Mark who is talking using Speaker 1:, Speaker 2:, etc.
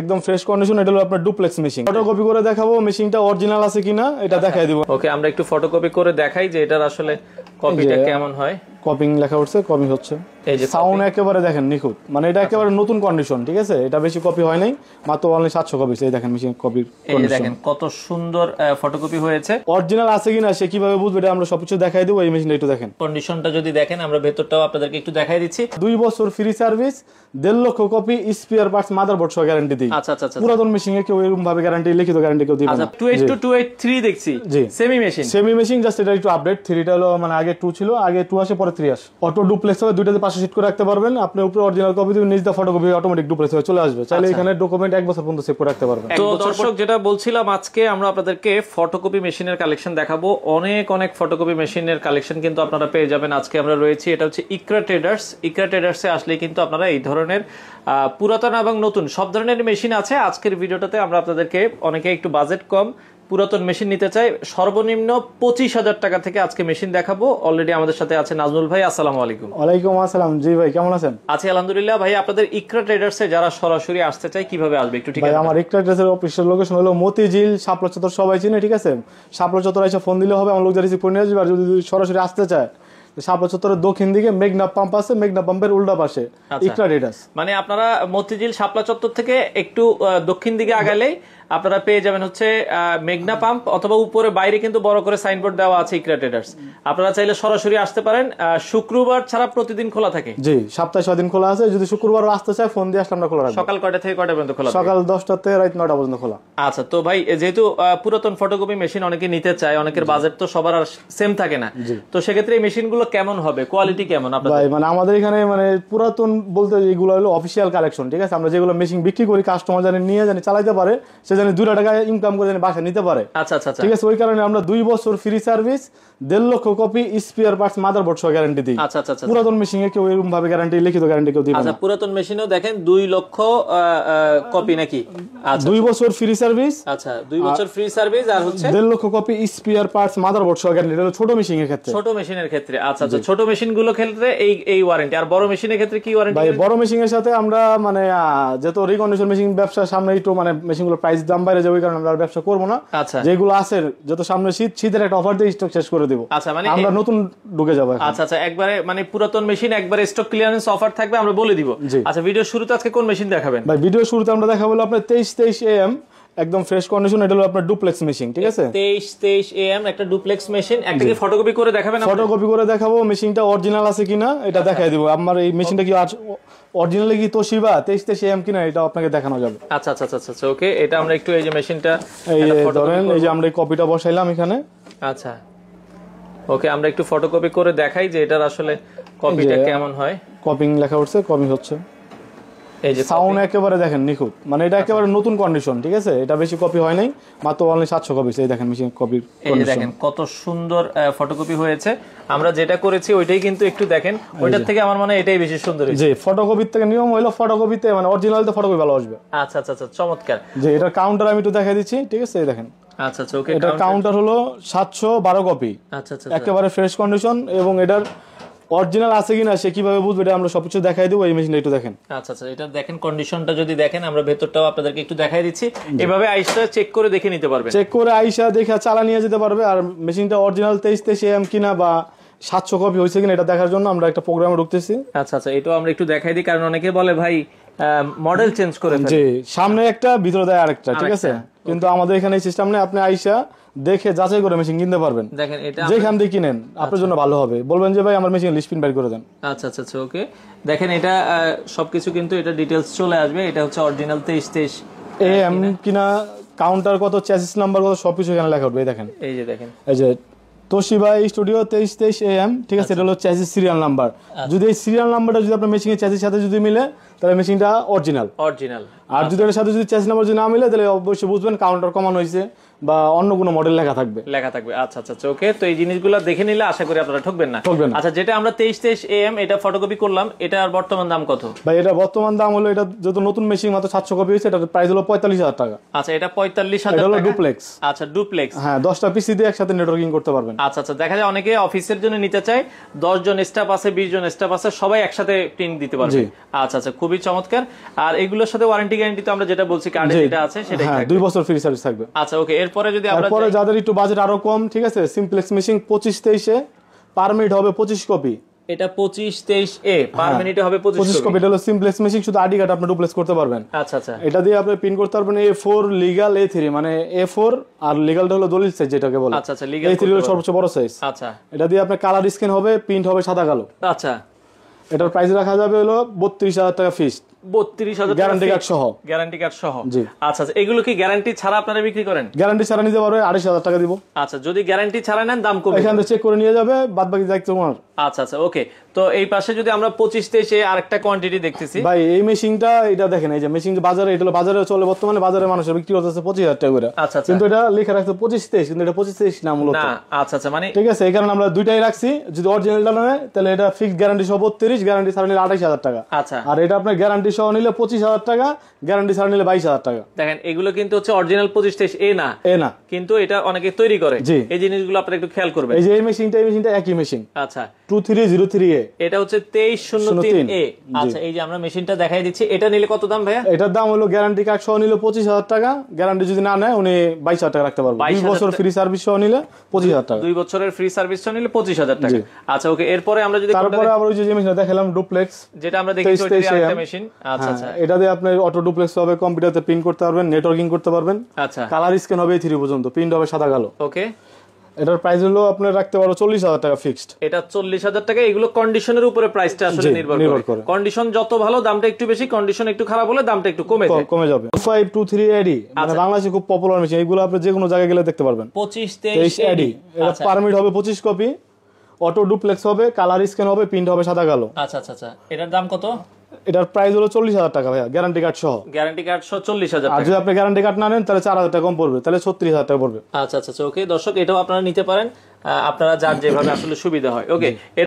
Speaker 1: একদম fresh condition. এটা হলো আপনার ডুপ্লেক্স মেশিন। ফটোকপি করে দেখাবো মেশিনটা অরিজিনাল আছে কিনা এটা দেখাই দিব।
Speaker 2: ওকে, আমরা একটু ফটোকপি করে দেখাই যে এটার আসলে কপিটা কেমন হয়।
Speaker 1: কপিং লেখা উঠছে, কপি হচ্ছে। এই যে সাউন্ড একেবারে দেখেন নিখুঁত, মানে এটা একেবারে নতুন কন্ডিশন, ঠিক আছে? এটা বেশি কপি হয় নাই, মাত্র অনলি 700 কপি। এই দেখেন মেশিন কপির কন্ডিশন,
Speaker 2: দেখেন কত সুন্দর ফটোকপি হয়েছে।
Speaker 1: অরিজিনাল আছে কিনা সে কিভাবে বুঝবে এটা আমরা সবকিছু দেখাই দেব। এই মেশিনটা একটু দেখেন,
Speaker 2: কন্ডিশনটা যদি দেখেন, আমরা ভেতরটাও আপনাদেরকে একটু দেখাই দিচ্ছি।
Speaker 1: 2 বছর ফ্রি সার্ভিস, 1.5 লক্ষ কপি স্পেয়ার পার্টস মাদারবোর্ড সহ গ্যারান্টি দিই।
Speaker 2: আচ্ছা আচ্ছা,
Speaker 1: পুরাতন মেশিনে কেউ এরকম ভাবে গ্যারান্টি, লিখিত গ্যারান্টি কেউ দিবে না।
Speaker 2: আচ্ছা, 282 283 দেখছি semi machine.
Speaker 1: Semi machine, just এটা একটু আপডেট। 3টা হলো মানে আগে 2 ছিল, আগে 2 আসে পরে 3 আসে। অটো ডুপ্লেক্স হবে, দুইটাতে 500 সিট করে রাখতে পারবেন। আপনি উপরে অরিজিনাল কপি দিবেন, নিচে ফটোকপি অটোমেটিক ডুপ্লেক্স হয়ে চলে আসবে। চাইলে এখানে ডকুমেন্ট 1 বছর পর্যন্ত সেভ করে রাখতে পারবেন।
Speaker 2: তো দর্শক, যেটা বলছিলাম, আজকে আমরা আপনাদেরকে ফটোকপি মেশিনের কালেকশন দেখাবো। অনেক অনেক ফটোকপি মেশিনের কালেকশন কিন্তু আপনারা পেয়ে যাবেন। আজকে আমরা রয়েছি, এটা হচ্ছে ইকরা ট্রেডার্স। ইকরা ট্রেডার্সে আসলে কিন্তু আপনারা এই ধরনের পুরাতন এবং নতুন সব ধরনের মেশিন আছে। আজকের ভিডিওটাতে আমরা আপনাদেরকে, অনেকে একটু বাজেট কম পুরাতন মেশিন নিতে চাই, সর্বনিম্ন 25,000 টাকা থেকে আজকে মেশিন দেখাবো। অলরেডি আমাদের সাথে আছে নাজমুল ভাই। আসসালামু আলাইকুম।
Speaker 1: ওয়ালাইকুম আসসালাম। জি ভাই, কেমন আছেন?
Speaker 2: আছি আলহামদুলিল্লাহ। ভাই, আপনাদের ইকরা ট্রেডার্সে যারা সরাসরি আসতে চায় কিভাবে আসবে একটু ঠিক আছে?
Speaker 1: আমার ইকরা ট্রেডার্সের অফিসিয়াল লোকেশন হলো মতিঝিল, শাপলা চত্বর, সবাই চিনে, ঠিক আছে? শাপলা চত্বর এসে ফোন দিলে হবে, আমার লোক রিসিভ করে নিয়ে আসবে। আর যদি সরাসরি আসতে চায়, শাপলা চত্বরের দক্ষিণ দিকে মেঘনা পাম্প আছে, মেঘনা পাম্পের উল্টা পাশে ইকরা ট্রেডার্স।
Speaker 2: মানে আপনারা মতিঝিল শাপলা চত্বর থেকে একটু দক্ষিণ দিকে আগালেই আপনারা পেয়ে যাবেন হচ্ছে মেঘনা পাম্প, অথবা উপরে বাইরে কিন্তু বড় করে সাইনবোর্ড দেওয়া আছে ইকরা ট্রেডার্স। আপনারা চাইলে সরাসরি আসতে পারেন। শুক্রবার ছাড়া প্রতিদিন খোলা থাকে।
Speaker 1: জি, সপ্তাহে 6 দিন খোলা আছে। যদি শুক্রবার আসতে চায় ফোন দিয়ে আসলে আমরা খোলা রাখবো।
Speaker 2: সকাল কয়টা থেকে কয়টা পর্যন্ত খোলা?
Speaker 1: সকাল 10টা থেকে রাত 9টা পর্যন্ত খোলা।
Speaker 2: আচ্ছা, তো ভাই, যেহেতু পুরাতন ফটোকপি মেশিন অনেকে নিতে চায়, অনেকের বাজেট তো সবার আর সেম থাকে না, তো সেক্ষেত্রে এই মেশিনগুলো কেমন হবে, কোয়ালিটি কেমন আপনাদের?
Speaker 1: ভাই মানে আমাদের এখানে মানে পুরাতন বলতে এগুলো হলো অফিসিয়াল কালেকশন, ঠিক আছে? আমরা যেগুলো মেশিন বিক্রি করি, কাস্টমার জানি নিয়ে জানি চালাইতে পারে, সে জানি 2 টাকা ইনকাম করে জানি বাসা নিতে পারে।
Speaker 2: আচ্ছা আচ্ছা,
Speaker 1: ঠিক আছে? ওই কারণে আমরা 2 বছর ফ্রি সার্ভিস, 1.5 লক্ষ কপি স্পেয়ার পার্টস মাদারবোর্ড সহ গ্যারান্টি দিই।
Speaker 2: আচ্ছা আচ্ছা,
Speaker 1: পুরাতন মেশিনে কেউ এরকম ভাবে গ্যারান্টি, লিখিত গ্যারান্টি কেউ দিবে না।
Speaker 2: আচ্ছা, পুরাতন মেশিনেও দেখেন 2 লক্ষ কপি নাকি? আচ্ছা,
Speaker 1: 2 বছর ফ্রি সার্ভিস।
Speaker 2: আচ্ছা, 2 বছর ফ্রি সার্ভিস, আর হচ্ছে
Speaker 1: 1.5 লক্ষ কপি স্পেয়ার পার্টস মাদারবোর্ড সহ গ্যারান্টি। এটা ছোট মেশিনের ক্ষেত্রে।
Speaker 2: ছোট মেশিনের ক্ষেত্রে। আচ্ছা আচ্ছা, ছোট মেশিন গুলো ক্ষেত্রে এই ওয়ারেন্টি। আর বড় মেশিনের ক্ষেত্রে কি ওয়ারেন্টি?
Speaker 1: ভাই বড় মেশিনের সাথে আমরা মানে যেহেতু রিকন্ডিশন মেশিন ব্যবসা সামনে, একটু মানে মেশিনগুলোর প্রাইস দাম বাইরে যাবে, ওই কারণে আমরা ব্যবসা করবো না।
Speaker 2: আচ্ছা,
Speaker 1: যেগুলো আছে যত সামনে শীতের একটা অফার দিয়ে স্টক শেষ করে দেব।
Speaker 2: আচ্ছা, মানে
Speaker 1: আমরা নতুন ঢুকে যাবো।
Speaker 2: আচ্ছা আচ্ছা, একবারে মানে পুরাতন মেশিন একবারে স্টক ক্লিয়ারেন্স অফার থাকবে, আমরা বলে দিব। আচ্ছা, ভিডিও শুরুতে আজকে কোন মেশিন দেখাবেন?
Speaker 1: ভাই ভিডিও শুরুতে আমরা দেখাবো আপনার 23 AM একদম ফ্রেশ কন্ডিশন। এটা হলো আপনার ডুপ্লেক্স মেশিন, ঠিক আছে?
Speaker 2: 23 AM একটা ডুপ্লেক্স মেশিন। একটা কি ফটোকপি করে দেখাবেন?
Speaker 1: ফটোকপি করে দেখাবো মেশিনটা অরিজিনাল আছে কিনা এটা দেখাই দিব। আমার এই মেশিনটা কি অরিজিনালি কি তোশিবা 23 AM কিনা এটা আপনাকে দেখানো যাবে।
Speaker 2: আচ্ছা আচ্ছা আচ্ছা আচ্ছা, ওকে। এটা আমরা একটু, এই যে মেশিনটা
Speaker 1: এই ধরেন, এই যে আমরা এই কপিটা বসাইলাম এখানে।
Speaker 2: আচ্ছা, ওকে, আমরা একটু ফটোকপি করে দেখাই যে এটার আসলে কপিটা কেমন হয়।
Speaker 1: কপিং লেখা উঠছে, কপি হচ্ছে।
Speaker 2: এই যে
Speaker 1: সাউন্ড একেবারে দেখেন নিখুঁত, মানে এটা একেবারে নতুন কন্ডিশন, ঠিক আছে? এটা বেশি কপি হয় নাই, মাত্র অনলি 700 কপি। এই দেখেন মেশিন কপির কন্ডিশন,
Speaker 2: দেখেন কত সুন্দর ফটোকপি হয়েছে। আমরা যেটা করেছি ওইটাই কিন্তু একটু দেখেন, ওইটার থেকে আমার মনে হয় এটাই বেশি সুন্দর হয়েছে।
Speaker 1: জি, ফটোকপির থেকে নিয়ম হলো ফটোকপিতে মানে অরিজিনালতে ফটোকপি ভালো আসবে।
Speaker 2: আচ্ছা আচ্ছা আচ্ছা, চমৎকার।
Speaker 1: যে এটা কাউন্টার আমি একটু দেখাই দিচ্ছি, ঠিক আছে? এই দেখেন।
Speaker 2: আচ্ছা আচ্ছা, ওকে।
Speaker 1: এটা কাউন্টার হলো 712 কপি।
Speaker 2: আচ্ছা আচ্ছা,
Speaker 1: একেবারে ফ্রেশ কন্ডিশন, এবং এটার অরিজিনাল আছে কিনা সে কিভাবে বুঝবে এটা আমরা সবকিছু দেখাই দেব। এই মেশিনটা একটু দেখেন।
Speaker 2: আচ্ছা আচ্ছা, এটা দেখেন কন্ডিশনটা যদি দেখেন, আমরা ভেতরটাও আপনাদেরকে একটু দেখাই দিচ্ছি। এভাবে আইসা চেক করে দেখে নিতে পারবেন,
Speaker 1: চেক করে আইসা দেখে চালা নিয়ে যেতে পারবে। আর মেশিনটা অরিজিনাল 23 AM কিনা বা 700 কপি হয়েছে কিনা এটা দেখার জন্য আমরা একটা প্রোগ্রামে ঢুকতেছি।
Speaker 2: আচ্ছা আচ্ছা, এটাও আমরা একটু দেখাই দিই, কারণ অনেকে বলে ভাই মডেল চেঞ্জ করে ফেলে।
Speaker 1: জি, সামনে একটা ভিতরে দেয় আরেকটা, ঠিক আছে? কিন্তু আমাদের এখানে এই সিস্টেম নেই। আপনি আইসা দেখে যাচাই করে মেশিন কিনতে পারবেন।
Speaker 2: দেখেন, এটা
Speaker 1: যেখান দিয়ে কিনেন আপনার জন্য ভালো হবে। বলবেন যে ভাই আমার মেশিন লিস্ট প্রিন্ট বের করে দেন।
Speaker 2: আচ্ছা আচ্ছা আচ্ছা, ওকে। দেখেন, এটা সবকিছু কিন্তু এটা ডিটেইলস চলে আসবে। এটা হচ্ছে অরিজিনাল 23
Speaker 1: AM কিনা, কাউন্টার কত, চ্যাসিস নাম্বার কত, সবকিছু এখানে লেখা উঠবে। দেখেন,
Speaker 2: এই যে দেখেন,
Speaker 1: এই যে তোশিবা স্টুডিও 23 AM, ঠিক আছে? এটা হলো চ্যাসিস সিরিয়াল নাম্বার। যদি এই সিরিয়াল নাম্বারটা যদি আপনার মেশিনের চ্যাসিস সাথে যদি মিলে, তাহলে মেশিনটা অরিজিনাল। আর যদি এর সাথে যদি চ্যাসিস নাম্বার যদি না মিলে, তাহলে অবশ্যই বুঝবেন কাউন্টার কমানো হয়েছে বা অন্য কোনো মডেল লেখা থাকবে।
Speaker 2: আচ্ছা আচ্ছা, ওকে। তো এই জিনিসগুলো দেখে নিলে আশা করি আপনারা ঠকবেন না। আচ্ছা, যেটা আমরা 23 AM এটা ফটোকপি করলাম, এটার বর্তমান দাম কত?
Speaker 1: ভাই এটা বর্তমান দাম হলো, এটা যত নতুন মেশিন মাত্র 700 কপি হয়েছে, এটার প্রাইস হলো 45,000 টাকা।
Speaker 2: আচ্ছা, এটা 45,000
Speaker 1: এটা হলো
Speaker 2: টাকা।
Speaker 1: ডুপ্লেক্স।
Speaker 2: আচ্ছা, ডুপ্লেক্স।
Speaker 1: হ্যাঁ, 10টা পিসি দিয়ে একসাথে নেটওয়ার্কিং করতে পারবেন।
Speaker 2: আচ্ছা আচ্ছা, দেখা যায় অনেকে অফিসের জন্য নিতে চায়, 10 জন স্টাফ আছে, 20 জন স্টাফ আছে, সবাই একসাথে প্রিন্ট দিতে পারবে। আচ্ছা আচ্ছা, খুবই চমৎকার। আর এগুলোর সাথে ওয়ারেন্টি গ্যারান্টি তো আমরা যেটা বলছি কার্ডে যেটা আছে সেটাই
Speaker 1: হ্যাঁ,
Speaker 2: থাকবে।
Speaker 1: 2 বছর ফ্রি সার্ভিস থাকবে।
Speaker 2: আচ্ছা ওকে, এরপরে যদি আমরা
Speaker 1: তারপরে যাদের একটু বাজেট আরো কম, ঠিক আছে, সিমপ্লেক্স মেশিন 25-23 পার মিনিট হবে 25 কপি।
Speaker 2: এটা 25-23 এ পার মিনিটে হবে
Speaker 1: 25 কপি। এটা হলো সিমপ্লেক্স মেশিন, শুধু আইডি কার্ড আপনি ডুপ্লেক্স করতে পারবেন।
Speaker 2: আচ্ছা আচ্ছা,
Speaker 1: এটা দিয়ে আপনি পিন করতে পারবেন A4 লিগ্যাল A3, মানে A4 আর লিগ্যালটা হলো দলিল সাইজ যেটাকে বলে।
Speaker 2: আচ্ছা আচ্ছা, লিগ্যাল
Speaker 1: A3 হলো সবচেয়ে বড় সাইজ।
Speaker 2: আচ্ছা
Speaker 1: এটা দিয়ে আপনার কালার স্ক্যান হবে, প্রিন্ট হবে সাদা কালো।
Speaker 2: আচ্ছা,
Speaker 1: এটার প্রাইস রাখা যাবে হলো 32,000 টাকা ফিক্সড,
Speaker 2: 32,000
Speaker 1: গ্যারান্টি কার্ড সহ।
Speaker 2: গ্যারান্টি কার্ড সহ।
Speaker 1: জি।
Speaker 2: আচ্ছা আচ্ছা, এগুলো কি গ্যারান্টি ছাড়া আপনারা বিক্রি করেন?
Speaker 1: গ্যারান্টি ছাড়া নিতে পারবে 28,000 টাকা দিব।
Speaker 2: আচ্ছা, যদি গ্যারান্টি ছাড়া নেন দাম কমে
Speaker 1: এখান থেকে চেক করে নিয়ে যাবে, বাদ বাকি দায়িত্ব তোমার।
Speaker 2: আচ্ছা আচ্ছা ওকে। তো এই পাশে যদি আমরা 25-23 আরেকটা কোয়ান্টিটি দেখতেছি
Speaker 1: ভাই, এই মেশিনটা এটা দেখেন, এই যে মেশিন বাজারে, এটা হলো বাজারে চলে, বর্তমানে বাজারে মানুষের বিক্রি করতেছে 25,000 টাকা করে।
Speaker 2: আচ্ছা আচ্ছা,
Speaker 1: কিন্তু এটা লেখা রাখছে 25-23, কিন্তু এটা 25-23 না মূলত।
Speaker 2: না আচ্ছা আচ্ছা, মানে
Speaker 1: ঠিক আছে, এই কারণে আমরা দুইটাই রাখছি। যদি অরিজিনালটা নেয় তাহলে এটা ফিক্সড গ্যারান্টি সহ 32, গ্যারান্টি ছাড়া নিলে 28,000 টাকা।
Speaker 2: আচ্ছা,
Speaker 1: আর এটা আপনার গ্যারান্টি সহ নিলে 25,000 টাকা, গ্যারান্টি ছাড়া নিলে 22,000 টাকা।
Speaker 2: দেখেন এগুলো কিন্তু হচ্ছে অরিজিনাল 25-23 না,
Speaker 1: না,
Speaker 2: কিন্তু এটা অনেকে তৈরি করে।
Speaker 1: জি।
Speaker 2: এই জিনিসগুলো আপনারা একটু খেয়াল করবেন।
Speaker 1: এই যে এই মেশিনটা একই মেশিন,
Speaker 2: আচ্ছা
Speaker 1: 2303A।
Speaker 2: এটা হচ্ছে 2303A। আচ্ছা, এই যে আমরা মেশিনটা দেখাই দিচ্ছি, এটা নিলে কত দাম ভাইয়া?
Speaker 1: এটার দাম হলো গ্যারান্টি কার্ড সহ নিলে 25,000 টাকা, গ্যারান্টি যদি না নেয় উনি 22,000 টাকা রাখতে পারবেন। 2 বছর ফ্রি সার্ভিস সহ নিলে 25,000 টাকা।
Speaker 2: 2 বছরের ফ্রি সার্ভিস নিলে 25,000 টাকা। আচ্ছা ওকে, এরপরে আমরা যদি
Speaker 1: তারপরে আবার ওই যে মেশিনটা দেখালাম ডুপ্লেক্স,
Speaker 2: যেটা আমরা দেখেছি ওইটারই আরেকটা মেশিন। আচ্ছা আচ্ছা,
Speaker 1: এটা দিয়ে আপনি অটো ডুপ্লেক্স হবে, কম্পিউটারতে প্রিন্ট করতে পারবেন, নেটওয়ার্কিং করতে পারবেন।
Speaker 2: আচ্ছা,
Speaker 1: কালার স্ক্যান হবে A3 পর্যন্ত, প্রিন্ট হবে সাদা কালো।
Speaker 2: ওকে।
Speaker 1: এটার প্রাইস হলো আপনি রাখতে পারো 40,000 টাকা ফিক্সড।
Speaker 2: এটা 40,000 টাকা। এগুলো কন্ডিশনের উপরে প্রাইসটা আসলে নির্ভর করে। কন্ডিশন যত ভালো দামটা একটু বেশি, কন্ডিশন একটু খারাপ হলে দামটা একটু কমে
Speaker 1: যাবে। 2523AD মানে বাংলাদেশে খুব পপুলার মেশিন, এগুলো আপনি যে কোনো জায়গায় গেলে দেখতে পারবেন।
Speaker 2: 2523AD।
Speaker 1: এটা পার মিনিট হবে 25 কপি, অটো ডুপ্লেক্স হবে, কালার স্ক্যান হবে, প্রিন্ট হবে সাদা কালো।
Speaker 2: আচ্ছা আচ্ছা আচ্ছা, এটার দাম কত?
Speaker 1: এটার প্রাইস হলো 40,000 টাকা ভাইয়া, গ্যারান্টি কার্ড সহ।
Speaker 2: গ্যারান্টি কার্ড সহ 40,000
Speaker 1: আর
Speaker 2: টাকা।
Speaker 1: যদি আপনি গ্যারান্টি কার্ড না নেন তাহলে 4,000 টাকা কম পড়বে, তাহলে 36,000 টাকা পড়বে।
Speaker 2: আচ্ছা আচ্ছা ওকে, দর্শক এটাও আপনারা নিতে পারেন, আপনারা যার যেভাবে আসলে সুবিধা হয়। ওকে।